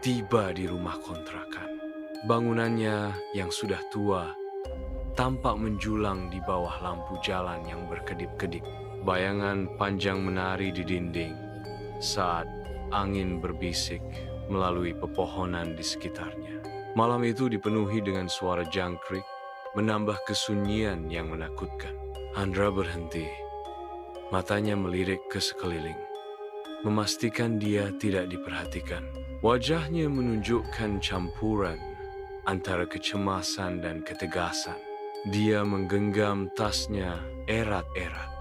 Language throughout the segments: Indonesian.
tiba di rumah kontrakan. Bangunannya yang sudah tua tampak menjulang di bawah lampu jalan yang berkedip-kedip. Bayangan panjang menari di dinding saat angin berbisik melalui pepohonan di sekitarnya. Malam itu dipenuhi dengan suara jangkrik, menambah kesunyian yang menakutkan. Andra berhenti, matanya melirik ke sekeliling, memastikan dia tidak diperhatikan. Wajahnya menunjukkan campuran antara kecemasan dan ketegasan. Dia menggenggam tasnya erat-erat,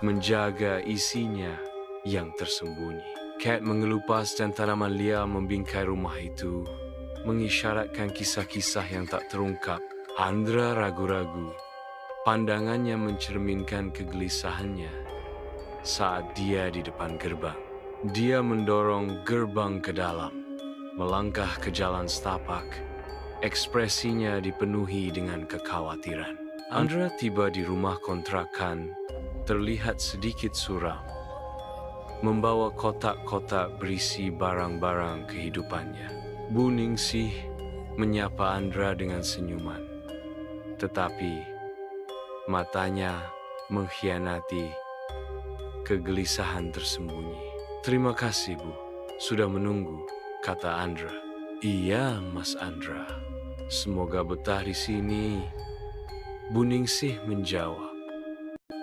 menjaga isinya yang tersembunyi. Cat mengelupas dan tanaman liar membingkai rumah itu, mengisyaratkan kisah-kisah yang tak terungkap. Andra ragu-ragu, pandangannya mencerminkan kegelisahannya saat dia di depan gerbang. Dia mendorong gerbang ke dalam, melangkah ke jalan setapak. Ekspresinya dipenuhi dengan kekhawatiran. Andra tiba di rumah kontrakan, terlihat sedikit suram, membawa kotak-kotak berisi barang-barang kehidupannya. Bu Ningsih menyapa Andra dengan senyuman, tetapi matanya mengkhianati kegelisahan tersembunyi. "Terima kasih, Bu, sudah menunggu," kata Andra. "Iya, Mas Andra. Semoga betah di sini," Bu Ningsih menjawab.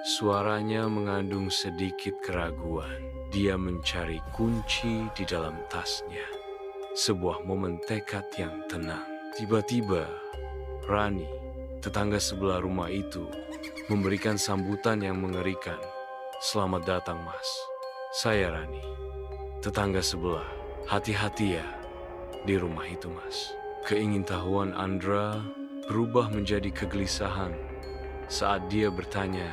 Suaranya mengandung sedikit keraguan. Dia mencari kunci di dalam tasnya. Sebuah momen tekad yang tenang. Tiba-tiba, Rani, tetangga sebelah rumah itu, memberikan sambutan yang mengerikan. "Selamat datang, Mas. Saya Rani, tetangga sebelah. Hati-hati ya di rumah itu, Mas." Keingintahuan Andra berubah menjadi kegelisahan saat dia bertanya,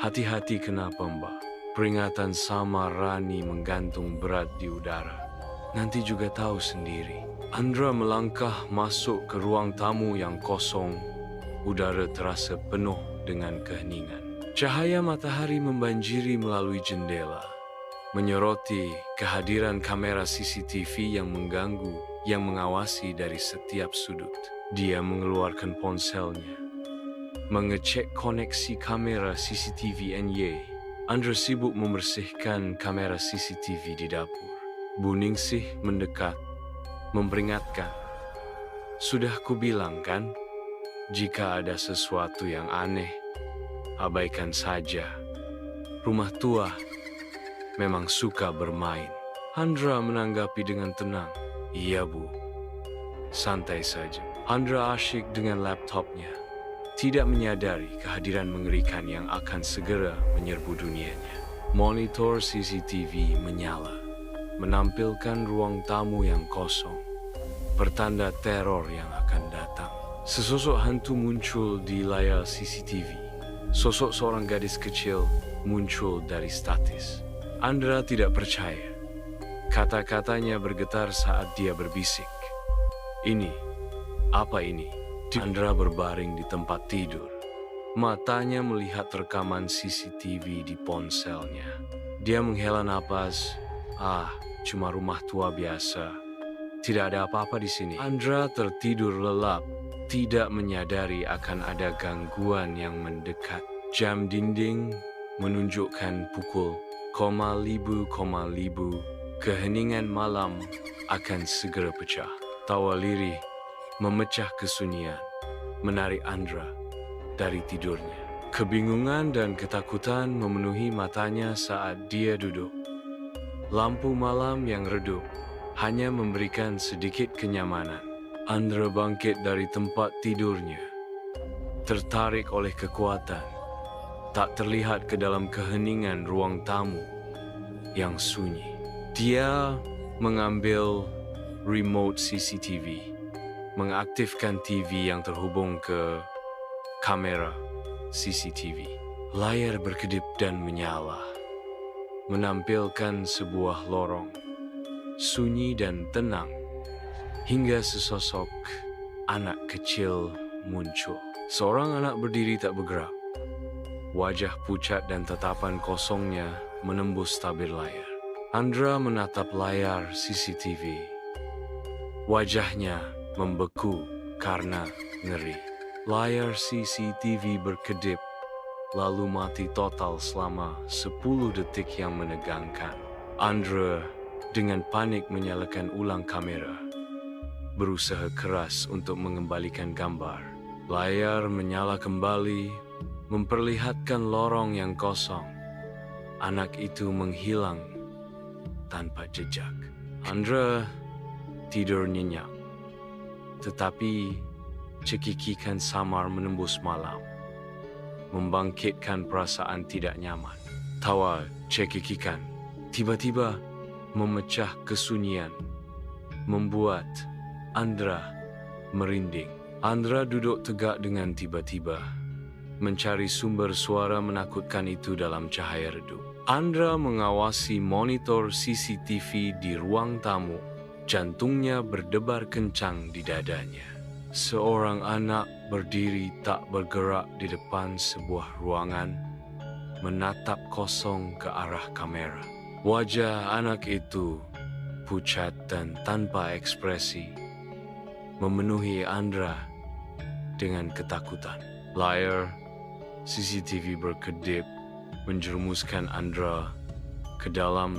"Hati-hati kenapa, Mbak?" Peringatan sama Rani menggantung berat di udara. "Nanti juga tahu sendiri." Andra melangkah masuk ke ruang tamu yang kosong. Udara terasa penuh dengan keheningan. Cahaya matahari membanjiri melalui jendela, menyoroti kehadiran kamera CCTV yang mengganggu, yang mengawasi dari setiap sudut. Dia mengeluarkan ponselnya, mengecek koneksi kamera CCTV NY. Andra sibuk membersihkan kamera CCTV di dapur. Bu Ningsih mendekat, memperingatkan, "Sudah kubilang kan, jika ada sesuatu yang aneh, abaikan saja. Rumah tua memang suka bermain." Andra menanggapi dengan tenang, "Iya, Bu. Santai saja." Andra asyik dengan laptopnya, tidak menyadari kehadiran mengerikan yang akan segera menyerbu dunianya. Monitor CCTV menyala, menampilkan ruang tamu yang kosong, pertanda teror yang akan datang. Sesosok hantu muncul di layar CCTV. Sosok seorang gadis kecil muncul dari statis. Andra tidak percaya. Kata-katanya bergetar saat dia berbisik, Apa ini?" Andra berbaring di tempat tidur. Matanya melihat rekaman CCTV di ponselnya. Dia menghela napas. Cuma rumah tua biasa. Tidak ada apa-apa di sini." Andra tertidur lelap, tidak menyadari akan ada gangguan yang mendekat. Jam dinding menunjukkan pukul libu. Keheningan malam akan segera pecah. Tawa lirih memecah kesunyian, menarik Andra dari tidurnya. Kebingungan dan ketakutan memenuhi matanya saat dia duduk. Lampu malam yang redup hanya memberikan sedikit kenyamanan. Andra bangkit dari tempat tidurnya, tertarik oleh kekuatan, tak terlihat ke dalam keheningan ruang tamu yang sunyi. Dia mengambil remote CCTV, mengaktifkan TV yang terhubung ke kamera CCTV. Layar berkedip dan menyala, menampilkan sebuah lorong sunyi dan tenang, hingga sesosok anak kecil muncul. Seorang anak berdiri tak bergerak, wajah pucat dan tatapan kosongnya menembus tabir layar. Andra menatap layar CCTV. Wajahnya membeku karena ngeri. Layar CCTV berkedip, lalu mati total selama 10 detik yang menegangkan. Andra dengan panik menyalakan ulang kamera, berusaha keras untuk mengembalikan gambar. Layar menyala kembali, memperlihatkan lorong yang kosong. Anak itu menghilang tanpa jejak. Andra tidur nyenyak, tetapi cekikikan samar menembus malam, membangkitkan perasaan tidak nyaman. Tawa cekikikan tiba-tiba memecah kesunyian, membuat Andra merinding. Andra duduk tegak dengan tiba-tiba, mencari sumber suara menakutkan itu dalam cahaya redup. Andra mengawasi monitor CCTV di ruang tamu. Jantungnya berdebar kencang di dadanya. Seorang anak berdiri tak bergerak di depan sebuah ruangan, menatap kosong ke arah kamera. Wajah anak itu pucat dan tanpa ekspresi, memenuhi Andra dengan ketakutan. Layar CCTV berkedip, menjerumuskan Andra ke dalam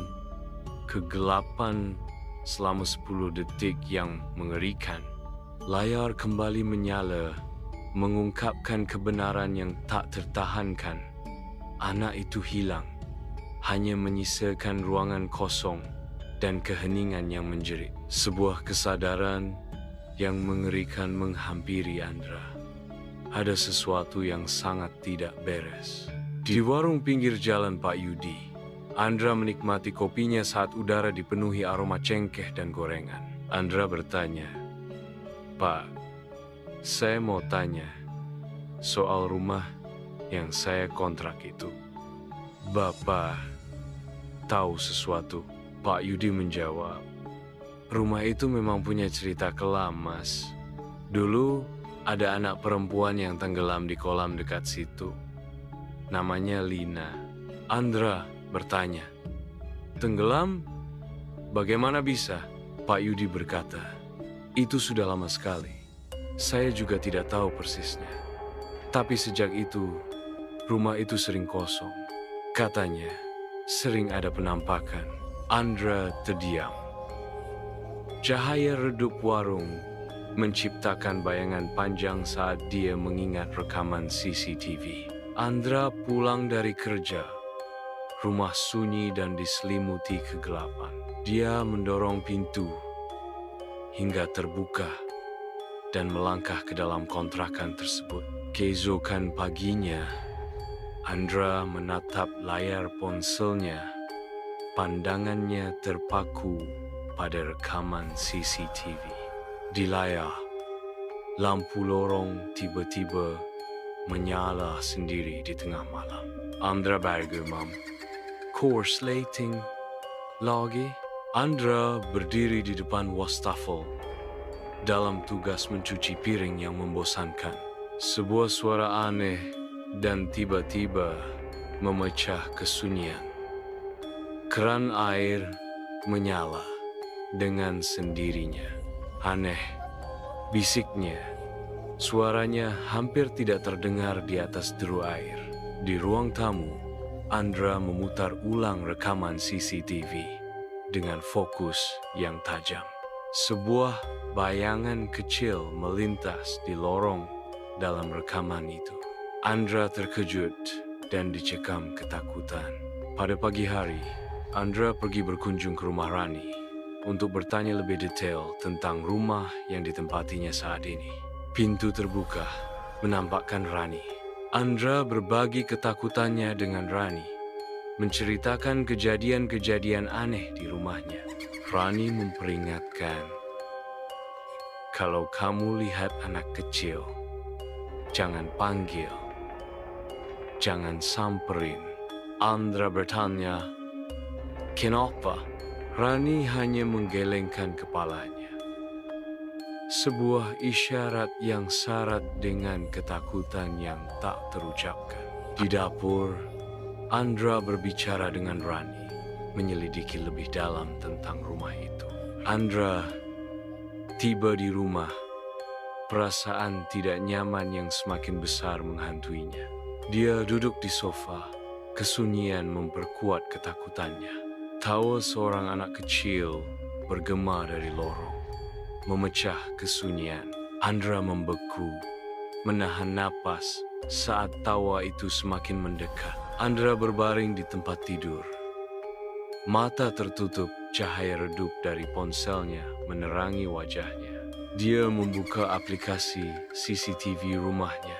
kegelapan selama 10 detik yang mengerikan. Layar kembali menyala, mengungkapkan kebenaran yang tak tertahankan. Anak itu hilang, hanya menyisakan ruangan kosong dan keheningan yang menjerit. Sebuah kesadaran yang mengerikan menghampiri Andra. Ada sesuatu yang sangat tidak beres. Di warung pinggir jalan Pak Yudi, Andra menikmati kopinya saat udara dipenuhi aroma cengkeh dan gorengan. Andra bertanya, "Pak, saya mau tanya soal rumah yang saya kontrak itu. Bapak tahu sesuatu?" Pak Yudi menjawab, "Rumah itu memang punya cerita kelam, Mas. Dulu ada anak perempuan yang tenggelam di kolam dekat situ. Namanya Lina." Andra bertanya, "Tenggelam? Bagaimana bisa?" Pak Yudi berkata, "Itu sudah lama sekali. Saya juga tidak tahu persisnya. Tapi sejak itu, rumah itu sering kosong. Katanya, sering ada penampakan." Andra terdiam. Cahaya redup warung menciptakan bayangan panjang saat dia mengingat rekaman CCTV. Andra pulang dari kerja. Rumah sunyi dan diselimuti kegelapan. Dia mendorong pintu hingga terbuka dan melangkah ke dalam kontrakan tersebut. Keesokan paginya, Andra menatap layar ponselnya. Pandangannya terpaku pada rekaman CCTV. Di layar, lampu lorong tiba-tiba menyala sendiri di tengah malam. Andra bergumam, "Course lighting lagi?" Andra berdiri di depan wastafel dalam tugas mencuci piring yang membosankan. Sebuah suara aneh dan tiba-tiba memecah kesunyian. Keran air menyala dengan sendirinya. "Aneh," bisiknya. Suaranya hampir tidak terdengar di atas deru air. Di ruang tamu, Andra memutar ulang rekaman CCTV dengan fokus yang tajam. Sebuah bayangan kecil melintas di lorong dalam rekaman itu. Andra terkejut dan dicekam ketakutan. Pada pagi hari, Andra pergi berkunjung ke rumah Rani untuk bertanya lebih detail tentang rumah yang ditempatinya saat ini. Pintu terbuka, menampakkan Rani. Andra berbagi ketakutannya dengan Rani, menceritakan kejadian-kejadian aneh di rumahnya. Rani memperingatkan, "Kalau kamu lihat anak kecil, jangan panggil, jangan samperin." Andra bertanya, "Kenapa?" Rani hanya menggelengkan kepalanya. Sebuah isyarat yang syarat dengan ketakutan yang tak terucapkan. Di dapur, Andra berbicara dengan Rani. menyelidiki lebih dalam tentang rumah itu. Andra tiba di rumah. Perasaan tidak nyaman yang semakin besar menghantuinya. Dia duduk di sofa. Kesunyian memperkuat ketakutannya. Tawa seorang anak kecil bergema dari lorong, memecah kesunyian. Andra membeku, menahan napas saat tawa itu semakin mendekat. Andra berbaring di tempat tidur. Mata tertutup, cahaya redup dari ponselnya menerangi wajahnya. Dia membuka aplikasi CCTV rumahnya.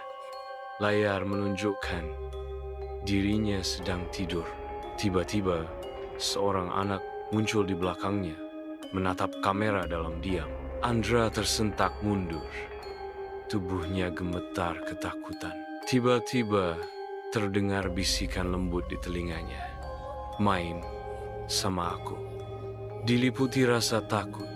Layar menunjukkan dirinya sedang tidur. Tiba-tiba, seorang anak muncul di belakangnya, menatap kamera dalam diam. Andra tersentak mundur. Tubuhnya gemetar ketakutan. Tiba-tiba, terdengar bisikan lembut di telinganya. "Main sama aku." Diliputi rasa takut,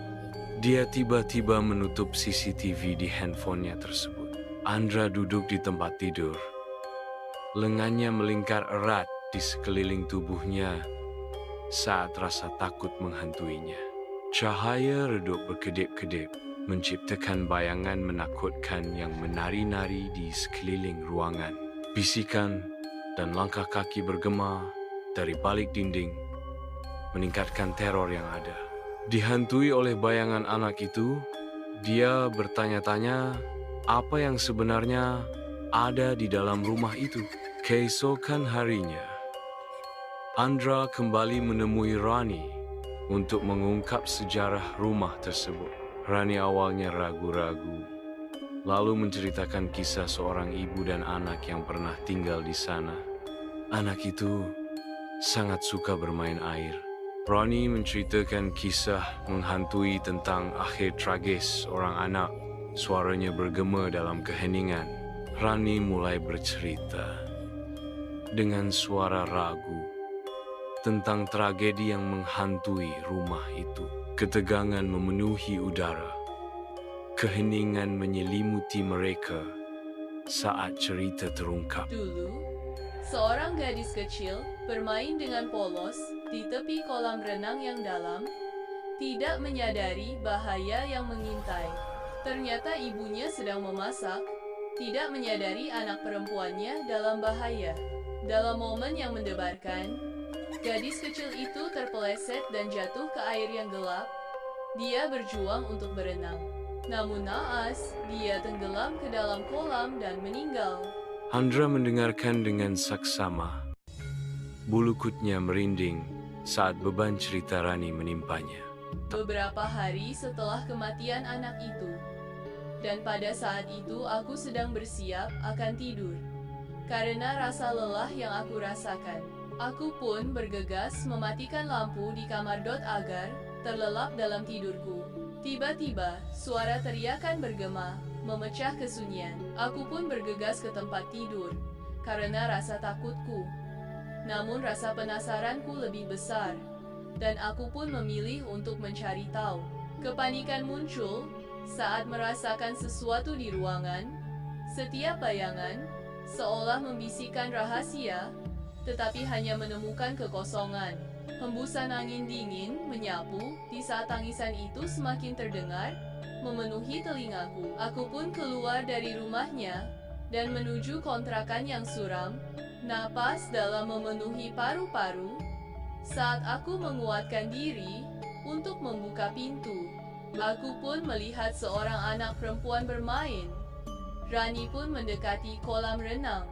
dia tiba-tiba menutup CCTV di handphonenya tersebut. Andra duduk di tempat tidur. Lengannya melingkar erat di sekeliling tubuhnya saat rasa takut menghantuinya. Cahaya redup berkedip-kedip, menciptakan bayangan menakutkan yang menari-nari di sekeliling ruangan. Bisikan dan langkah kaki bergema dari balik dinding, meningkatkan teror yang ada. Dihantui oleh bayangan anak itu, dia bertanya-tanya apa yang sebenarnya ada di dalam rumah itu. Keesokan harinya, Andra kembali menemui Rani untuk mengungkap sejarah rumah tersebut. Rani awalnya ragu-ragu, lalu menceritakan kisah seorang ibu dan anak yang pernah tinggal di sana. Anak itu sangat suka bermain air. Rani menceritakan kisah menghantui tentang akhir tragis seorang anak. Suaranya bergema dalam keheningan. Rani mulai bercerita dengan suara ragu tentang tragedi yang menghantui rumah itu. Ketegangan memenuhi udara. Keheningan menyelimuti mereka saat cerita terungkap. Dulu, seorang gadis kecil bermain dengan polos di tepi kolam renang yang dalam, tidak menyadari bahaya yang mengintai. Ternyata ibunya sedang memasak, tidak menyadari anak perempuannya dalam bahaya. Dalam momen yang mendebarkan, gadis kecil itu terpeleset dan jatuh ke air yang gelap. Dia berjuang untuk berenang. Namun naas, dia tenggelam ke dalam kolam dan meninggal. Andra mendengarkan dengan saksama. Bulu kutnya merinding saat beban cerita Rani menimpanya. Beberapa hari setelah kematian anak itu, dan pada saat itu aku sedang bersiap akan tidur. Karena rasa lelah yang aku rasakan, aku pun bergegas mematikan lampu di kamar agar terlelap dalam tidurku. Tiba-tiba, suara teriakan bergema, memecah kesunyian. Aku pun bergegas ke tempat tidur, karena rasa takutku. Namun rasa penasaranku lebih besar, dan aku pun memilih untuk mencari tahu. Kepanikan muncul saat merasakan sesuatu di ruangan. Setiap bayangan seolah membisikkan rahasia, tetapi hanya menemukan kekosongan. Hembusan angin dingin menyapu di saat tangisan itu semakin terdengar, memenuhi telingaku. Aku pun keluar dari rumahnya dan menuju kontrakan yang suram. Napas dalam memenuhi paru-paru saat aku menguatkan diri untuk membuka pintu. Aku pun melihat seorang anak perempuan bermain. Rani pun mendekati kolam renang.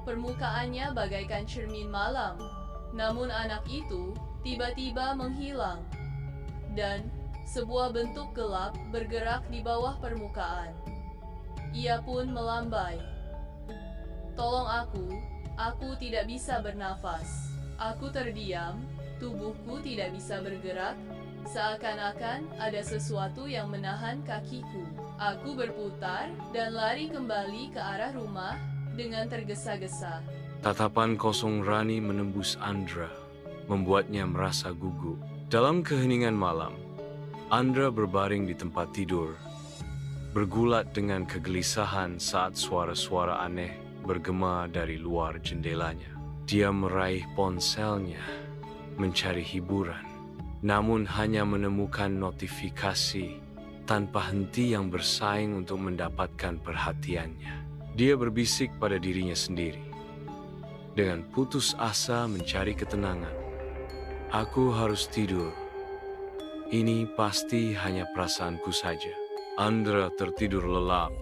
Permukaannya bagaikan cermin malam. Namun anak itu tiba-tiba menghilang. Dan sebuah bentuk gelap bergerak di bawah permukaan. Ia pun melambai. Tolong aku tidak bisa bernafas. Aku terdiam, tubuhku tidak bisa bergerak, seakan-akan ada sesuatu yang menahan kakiku. Aku berputar dan lari kembali ke arah rumah dengan tergesa-gesa. Tatapan kosong Rani menembus Andra, membuatnya merasa gugup. Dalam keheningan malam, Andra berbaring di tempat tidur, bergulat dengan kegelisahan saat suara-suara aneh bergema dari luar jendelanya. Dia meraih ponselnya, mencari hiburan, namun hanya menemukan notifikasi tanpa henti yang bersaing untuk mendapatkan perhatiannya. Dia berbisik pada dirinya sendiri. Dengan putus asa mencari ketenangan, aku harus tidur. Ini pasti hanya perasaanku saja. Andra tertidur lelap,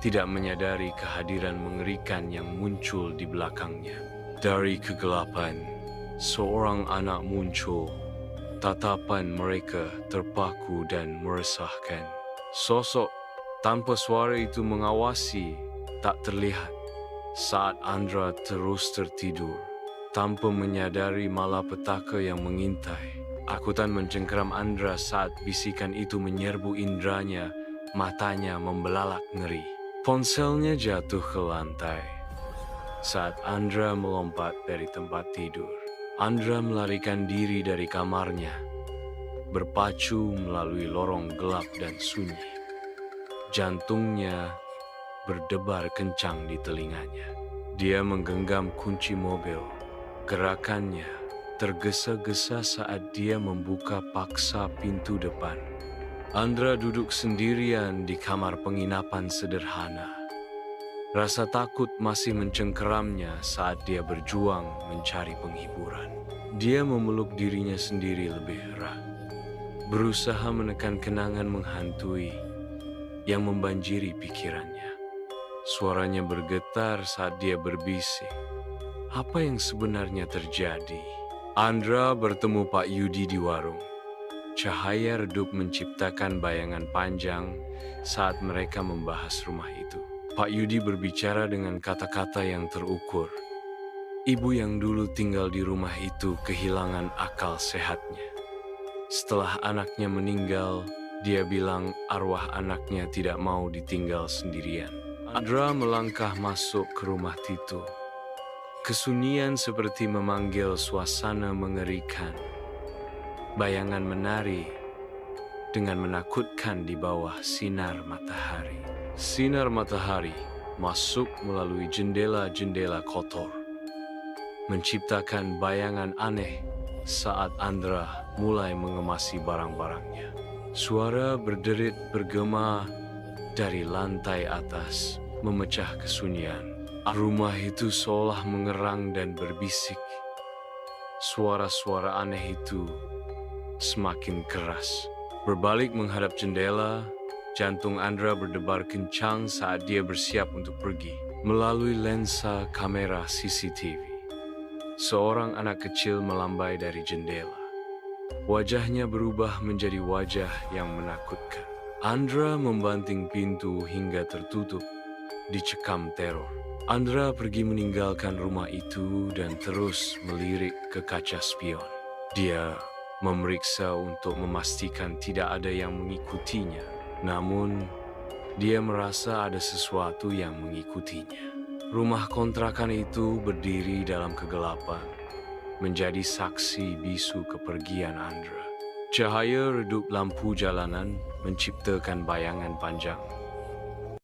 tidak menyadari kehadiran mengerikan yang muncul di belakangnya. Dari kegelapan, seorang anak muncul. Tatapan mereka terpaku dan meresahkan. Sosok tanpa suara itu mengawasi, tak terlihat, saat Andra terus tertidur. Tanpa menyadari malapetaka yang mengintai, akutan mencengkeram Andra saat bisikan itu menyerbu indranya, matanya membelalak ngeri. Ponselnya jatuh ke lantai. Saat Andra melompat dari tempat tidur, Andra melarikan diri dari kamarnya, berpacu melalui lorong gelap dan sunyi. Jantungnya berdebar kencang di telinganya. Dia menggenggam kunci mobil. Gerakannya tergesa-gesa saat dia membuka paksa pintu depan. Andra duduk sendirian di kamar penginapan sederhana. Rasa takut masih mencengkeramnya saat dia berjuang mencari penghiburan. Dia memeluk dirinya sendiri lebih erat, berusaha menekan kenangan menghantui yang membanjiri pikirannya. Suaranya bergetar saat dia berbisik. Apa yang sebenarnya terjadi? Andra bertemu Pak Yudi di warung. Cahaya redup menciptakan bayangan panjang saat mereka membahas rumah itu. Pak Yudi berbicara dengan kata-kata yang terukur. Ibu yang dulu tinggal di rumah itu kehilangan akal sehatnya. Setelah anaknya meninggal, dia bilang arwah anaknya tidak mau ditinggal sendirian. Andra melangkah masuk ke rumah itu. Kesunyian seperti memanggil suasana mengerikan. Bayangan menari dengan menakutkan di bawah sinar matahari. Sinar matahari masuk melalui jendela-jendela kotor, menciptakan bayangan aneh saat Andra mulai mengemasi barang-barangnya. Suara berderit bergema dari lantai atas, memecah kesunyian. Rumah itu seolah mengerang dan berbisik. Suara-suara aneh itu semakin keras. Berbalik menghadap jendela, jantung Andra berdebar kencang saat dia bersiap untuk pergi. Melalui lensa kamera CCTV, seorang anak kecil melambai dari jendela. Wajahnya berubah menjadi wajah yang menakutkan. Andra membanting pintu hingga tertutup, dicekam teror. Andra pergi meninggalkan rumah itu dan terus melirik ke kaca spion. Dia memeriksa untuk memastikan tidak ada yang mengikutinya. Namun, dia merasa ada sesuatu yang mengikutinya. Rumah kontrakan itu berdiri dalam kegelapan, menjadi saksi bisu kepergian Andra. Cahaya redup lampu jalanan menciptakan bayangan panjang,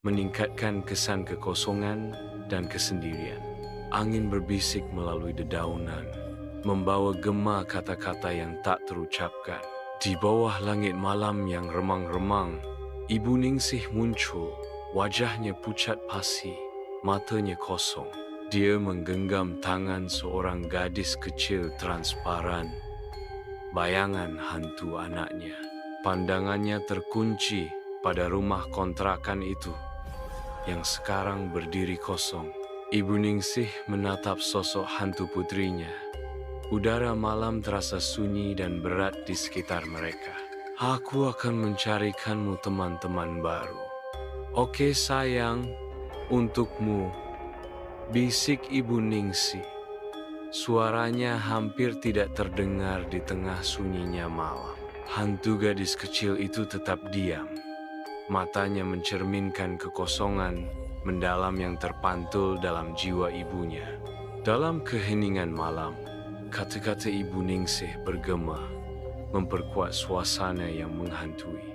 meningkatkan kesan kekosongan dan kesendirian. Angin berbisik melalui dedaunan, membawa gema kata-kata yang tak terucapkan. Di bawah langit malam yang remang-remang, Ibu Ningsih muncul. Wajahnya pucat pasi, matanya kosong. Dia menggenggam tangan seorang gadis kecil transparan, bayangan hantu anaknya. Pandangannya terkunci pada rumah kontrakan itu yang sekarang berdiri kosong. Ibu Ningsih menatap sosok hantu putrinya. Udara malam terasa sunyi dan berat di sekitar mereka. Aku akan mencarikanmu teman-teman baru. Oke sayang, untukmu, bisik Ibu Ningsih. Suaranya hampir tidak terdengar di tengah sunyinya malam. Hantu gadis kecil itu tetap diam. Matanya mencerminkan kekosongan mendalam yang terpantul dalam jiwa ibunya. Dalam keheningan malam, kata-kata Ibu Ningsih bergema, memperkuat suasana yang menghantui.